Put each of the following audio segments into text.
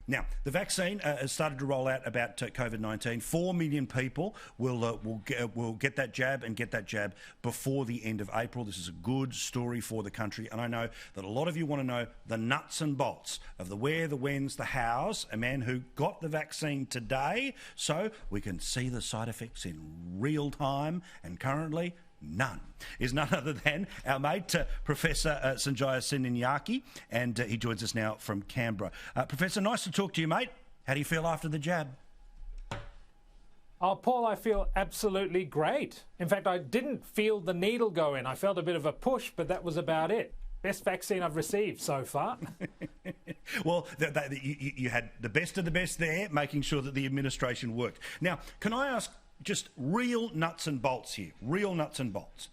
Now, the vaccine has started to roll out about COVID-19. 4 million people will get that jab and get that jab before the end of April. This is a good story for the country. And I know that a lot of you want to know the nuts and bolts of the where, the whens, the hows. A man who got the vaccine today, so we can see the side effects in real time, and currently none, is none other than our mate, Professor Sanjaya Senanayake, and he joins us now from Canberra. Professor, nice to talk to you, mate. How do you feel after the jab? Oh, Paul, I feel absolutely great. In fact, I didn't feel the needle go in. I felt a bit of a push, but that was about it. Best vaccine I've received so far. Well, you had the best of the best there, making sure that the administration worked. Now, can I ask, just real nuts and bolts here, real nuts and bolts.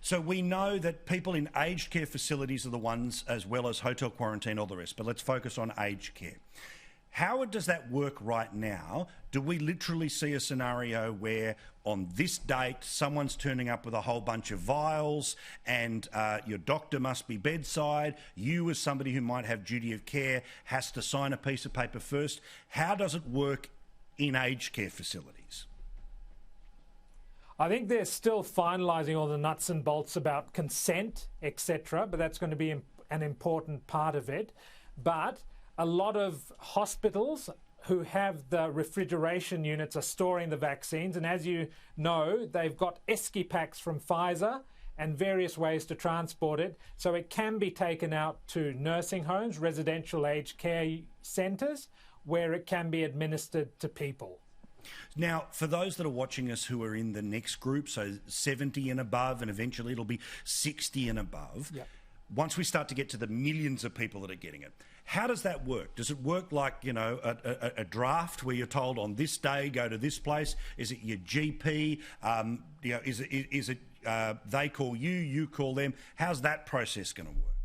So we know that people in aged care facilities are the ones, as well as hotel quarantine, all the rest, but let's focus on aged care. How does that work right now? Do we literally see a scenario where on this date someone's turning up with a whole bunch of vials and your doctor must be bedside, you as somebody who might have duty of care has to sign a piece of paper first? How does it work in aged care facilities? I think they're still finalising all the nuts and bolts about consent, etc., but that's going to be an important part of it. But a lot of hospitals who have the refrigeration units are storing the vaccines, and as you know, they've got esky packs from Pfizer and various ways to transport it, so it can be taken out to nursing homes, residential aged care centres, where it can be administered to people. Now, for those that are watching us who are in the next group, so 70 and above, and eventually it'll be 60 and above, yep. Once we start to get to the millions of people that are getting it, how does that work? Does it work like, you know, a draft where you're told on this day, go to this place? Is it your GP? You know, is it they call you, you call them? How's that process going to work?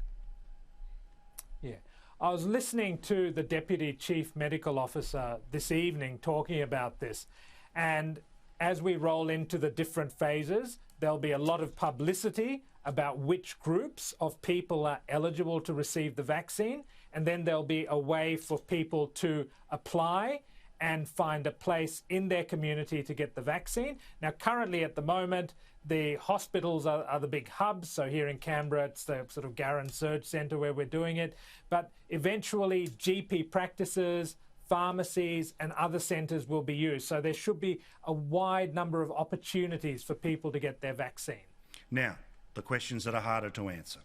Yeah. I was listening to the Deputy Chief Medical Officer this evening talking about this, and as we roll into the different phases, there'll be a lot of publicity about which groups of people are eligible to receive the vaccine, and then there'll be a way for people to apply and find a place in their community to get the vaccine. Now, currently at the moment, the hospitals are the big hubs. So here in Canberra, it's the sort of Garran Surge Centre where we're doing it. But eventually, GP practices, pharmacies and other centres will be used. So there should be a wide number of opportunities for people to get their vaccine. Now, the questions that are harder to answer.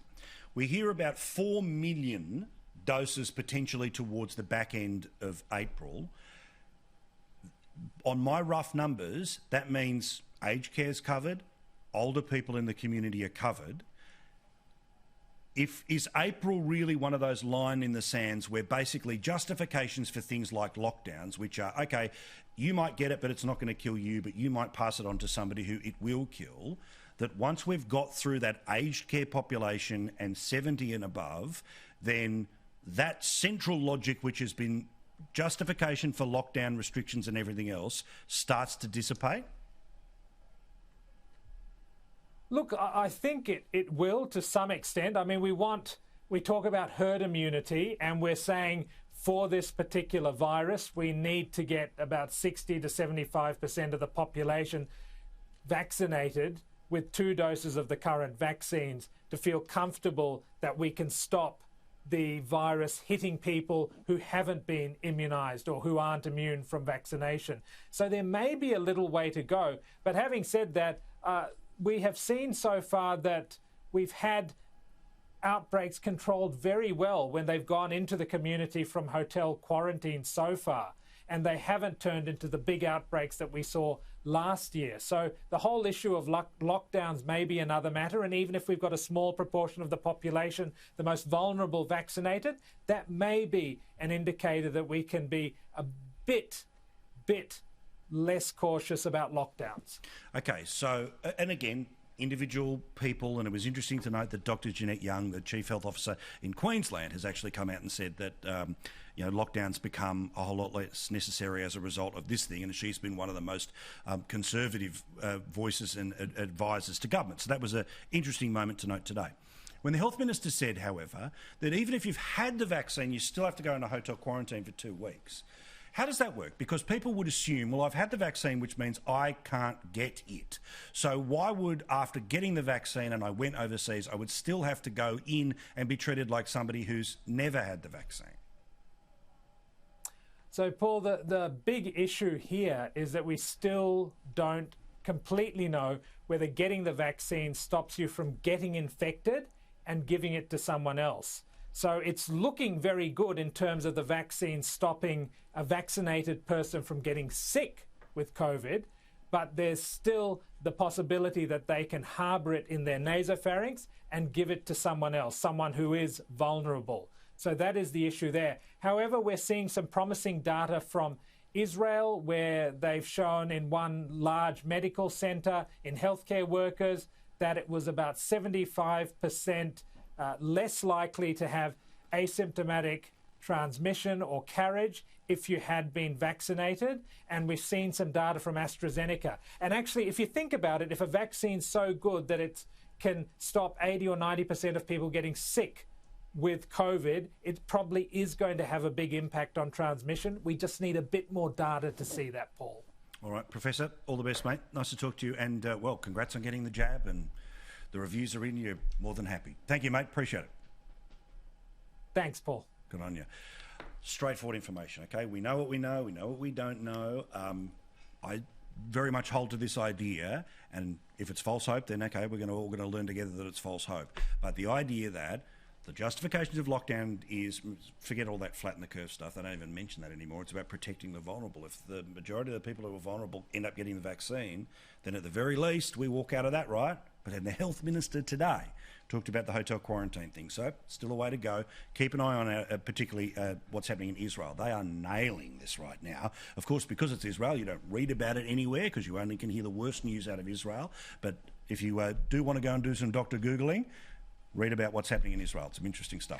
We hear about 4 million doses potentially towards the back end of April. On my rough numbers, that means aged care's covered, older people in the community are covered. Is April really one of those line in the sands where basically justifications for things like lockdowns, which are, okay, you might get it, but it's not going to kill you, but you might pass it on to somebody who it will kill, that once we've got through that aged care population and 70 and above, then that central logic, which has been justification for lockdown restrictions and everything else, starts to dissipate? Look, I think it will to some extent. I mean, we talk about herd immunity, and we're saying for this particular virus, we need to get about 60 to 75% of the population vaccinated with 2 doses of the current vaccines to feel comfortable that we can stop the virus hitting people who haven't been immunised or who aren't immune from vaccination. So there may be a little way to go. But having said that, we have seen so far that we've had outbreaks controlled very well when they've gone into the community from hotel quarantine so far, and they haven't turned into the big outbreaks that we saw last year. So the whole issue of lockdowns may be another matter, and even if we've got a small proportion of the population, the most vulnerable, vaccinated, that may be an indicator that we can be a bit less cautious about lockdowns. Okay, so, and again, individual people, and it was interesting to note that Dr. Jeanette Young, the Chief Health Officer in Queensland, has actually come out and said that lockdowns become a whole lot less necessary as a result of this thing, and she's been one of the most conservative voices and advisors to government. So that was an interesting moment to note today. when the health minister said, however, that even if you've had the vaccine, you still have to go into hotel quarantine for 2 weeks. How does that work? Because people would assume, well, I've had the vaccine, which means I can't get it. So why would, after getting the vaccine and I went overseas, I would still have to go in and be treated like somebody who's never had the vaccine? So, Paul, the big issue here is that we still don't completely know whether getting the vaccine stops you from getting infected and giving it to someone else. So it's looking very good in terms of the vaccine stopping a vaccinated person from getting sick with COVID, but there's still the possibility that they can harbour it in their nasopharynx and give it to someone else, someone who is vulnerable. So that is the issue there. However, we're seeing some promising data from Israel, where they've shown in one large medical centre in healthcare workers that it was about 75% less likely to have asymptomatic transmission or carriage if you had been vaccinated. And we've seen some data from AstraZeneca. And actually, if you think about it, if a vaccine's so good that it can stop 80 or 90% of people getting sick with COVID, it probably is going to have a big impact on transmission. We just need a bit more data to see that, Paul. All right, Professor, all the best, mate. Nice to talk to you. And, well, congrats on getting the jab, and the reviews are in. You're more than happy. Thank you, mate. Appreciate it. Thanks, Paul. Good on you. Straightforward information, okay? We know what we know. We know what we don't know. I very much hold to this idea, and if it's false hope, then, okay, we're all going to learn together that it's false hope. But the idea that the justifications of lockdown is, forget all that flatten the curve stuff. They don't even mention that anymore. It's about protecting the vulnerable. If the majority of the people who are vulnerable end up getting the vaccine, then at the very least we walk out of that, right? But then the health minister today talked about the hotel quarantine thing. So still a way to go. Keep an eye on particularly what's happening in Israel. They are nailing this right now. Of course, because it's Israel, you don't read about it anywhere because you only can hear the worst news out of Israel. But if you do want to go and do some doctor Googling, read about what's happening in Israel. Some interesting stuff.